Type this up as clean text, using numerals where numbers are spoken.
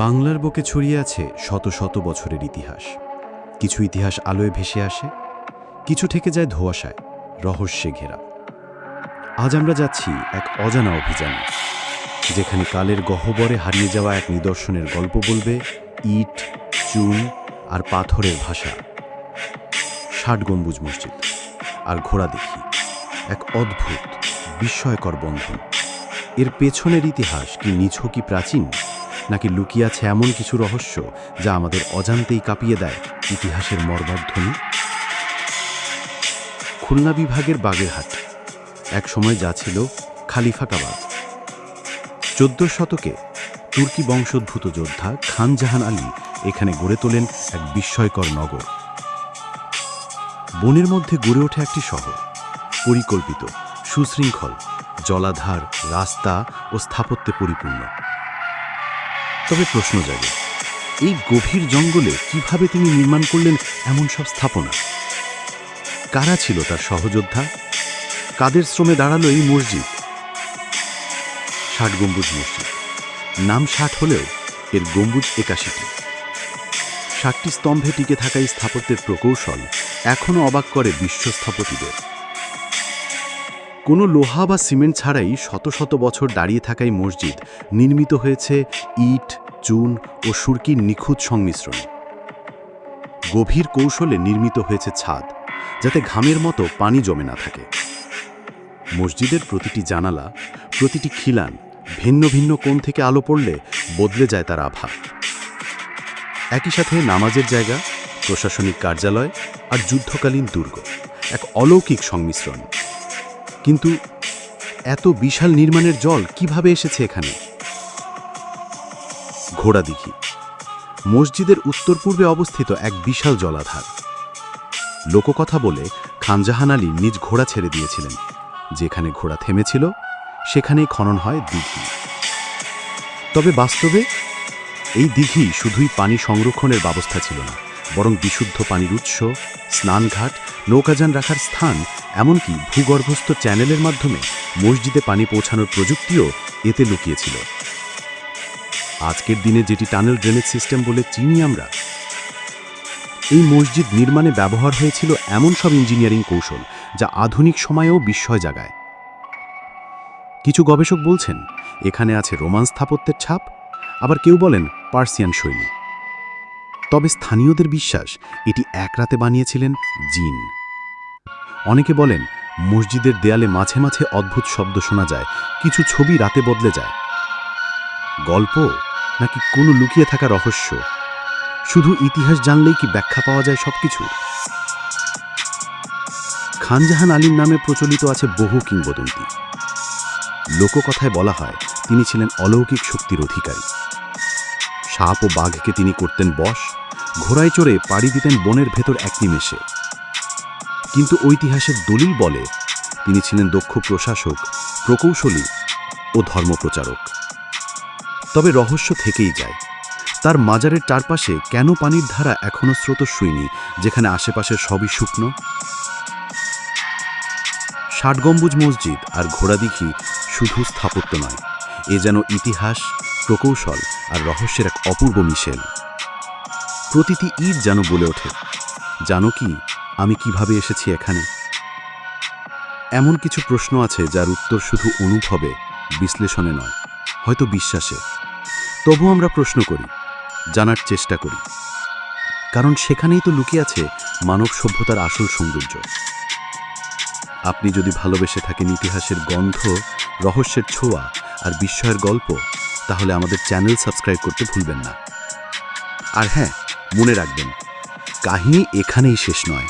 বাংলার বুকে ছড়িয়ে আছে শত শত বছরের ইতিহাস। কিছু ইতিহাস আলোয় ভেসে আসে, কিছু থেকে যায় ধোঁয়াশায়, রহস্যে ঘেরা। আজ আমরা যাচ্ছি এক অজানা অভিযানে, যেখানে কালের গহ্বরে হারিয়ে যাওয়া এক নিদর্শনের গল্প বলবে ইট, চুন আর পাথরের ভাষা। ৬০ গম্বুজ মসজিদ আর ঘোড়া দেখি, এক অদ্ভুত বিস্ময়কর বন্ধন। এর পেছনের ইতিহাস কি নিছক কি প্রাচীন, নাকি লুকিয়ে আছে এমন কিছু রহস্য যা আমাদের অজান্তেই কাঁপিয়ে দেয় ইতিহাসের মর্মধ্বনি? খুলনা বিভাগের বাগেরহাট এক সময় যা ছিল খালিফাকাবাদ। ১৪ শতকে তুর্কি বংশোদ্ভূত যোদ্ধা খান জাহান আলী এখানে গড়ে তোলেন এক বিস্ময়কর নগর। বনের মধ্যে গড়ে ওঠে একটি শহর, পরিকল্পিত, সুশৃঙ্খল, জলাধার, রাস্তা ও স্থাপত্যে পরিপূর্ণ। তবে প্রশ্ন জাগে, এই গভীর জঙ্গলে কিভাবে তিনি নির্মাণ করলেন এমন সব স্থাপনা? কারা ছিল তার সহযোদ্ধা? কাদের শ্রমে দাঁড়ালো এই মসজিদ? ৬০ গম্বুজ মসজিদ। নাম ৬০ হলেও এর গম্বুজ ৮১টি। ৬০টি স্তম্ভে টিকে থাকা এই স্থাপত্যের প্রকৌশল এখনও অবাক করে বিশ্ব স্থপতিদের। কোনো লোহা বা সিমেন্ট ছাড়াই শত শত বছর দাঁড়িয়ে থাকা এই মসজিদ নির্মিত হয়েছে ইট, চুন ও সুরকির নিখুঁত সংমিশ্রণে। গভীর কৌশলে নির্মিত হয়েছে ছাদ, যাতে ঘামের মতো পানি জমে না থাকে। মসজিদের প্রতিটি জানালা, প্রতিটি খিলান ভিন্ন ভিন্ন কোণ থেকে আলো পড়লে বদলে যায় তার আভা। একই সাথে নামাজের জায়গা, প্রশাসনিক কার্যালয় আর যুদ্ধকালীন দুর্গ, এক অলৌকিক সংমিশ্রণ। কিন্তু এত বিশাল নির্মাণের জল কিভাবে এসেছে এখানে? ঘোড়া দিঘি মসজিদের উত্তর পূর্বে অবস্থিত এক বিশাল জলাধার। লোককথা বলে খান জাহান আলী নিজ ঘোড়া ছেড়ে দিয়েছিলেন। যেখানে ঘোড়া থেমেছিল সেখানেই খনন হয় দিঘি। তবে বাস্তবে এই দিঘি শুধুই পানি সংরক্ষণের ব্যবস্থা ছিল না, বরং বিশুদ্ধ পানির উৎস, স্নানঘাট, নৌকাযান রাখার স্থান, এমনকি ভূগর্ভস্থ চ্যানেলের মাধ্যমে মসজিদে পানি পৌঁছানোর প্রযুক্তিও এতে লুকিয়েছিল। আজকের দিনে যেটি টানেল ড্রেনেজ সিস্টেম বলে চিনি আমরা, এই মসজিদ নির্মাণে ব্যবহার হয়েছিল এমন সব ইঞ্জিনিয়ারিং কৌশল যা আধুনিক সময়েও বিস্ময় জাগায়। কিছু গবেষক বলছেন এখানে আছে রোমান স্থাপত্যের ছাপ, আবার কেউ বলেন পার্সিয়ান শৈলী। তবে স্থানীয়দের বিশ্বাস এটি এক রাতে বানিয়েছিলেন জিন। অনেকে বলেন মসজিদের দেয়ালে মাঝে মাঝে অদ্ভুত শব্দ শোনা যায়, কিছু ছবি রাতে বদলে যায়। গল্প নাকি কোনো লুকিয়ে থাকা রহস্য? শুধু ইতিহাস জানলেই কি ব্যাখ্যা পাওয়া যায় সবকিছু? খান জাহান আলীর নামে প্রচলিত আছে বহু কিংবদন্তি। লোককথায় বলা হয় তিনি ছিলেন অলৌকিক শক্তির অধিকারী। সাপ ও বাঘকে তিনি করতেন বশ, ঘোড়ায় চড়ে পাড়ি দিতেন বনের ভেতর এক নিমেষে। কিন্তু ঐতিহাসিক দলিল বলে তিনি ছিলেন দক্ষ প্রশাসক, প্রকৌশলী ও ধর্মপ্রচারক। তবে রহস্য থেকেই যায়, তার মাজারের চারপাশে কেন পানির ধারা এখনও স্রোতস্বিনী, যেখানে আশেপাশের সবই শুকনো? ৬০ গম্বুজ মসজিদ আর ঘোড়া দিঘি শুধু স্থাপত্য নয়, এ যেন ইতিহাস, প্রকৌশল আর রহস্যের এক অপূর্ব মিশেল। প্রতিটি ইট যেন বলে ওঠে, জানো কি আমি কিভাবে এসেছি এখানে? এমন কিছু প্রশ্ন আছে যার উত্তর শুধু অনুভবে, বিশ্লেষণে নয়, হয়তো বিশ্বাসে। তবু আমরা প্রশ্ন করি, জানার চেষ্টা করি, কারণ সেখানেই তো লুকিয়ে আছে মানব সভ্যতার আসল সৌন্দর্য। আপনি যদি ভালোবেসে থাকেন ইতিহাসের গন্ধ, রহস্যের ছোঁয়া আর বিস্ময়ের গল্প, তাহলে আমাদের চ্যানেল সাবস্ক্রাইব করতে ভুলবেন না। আর হ্যাঁ, মনে রাখবেন, কাহিনী এখানেই শেষ নয়।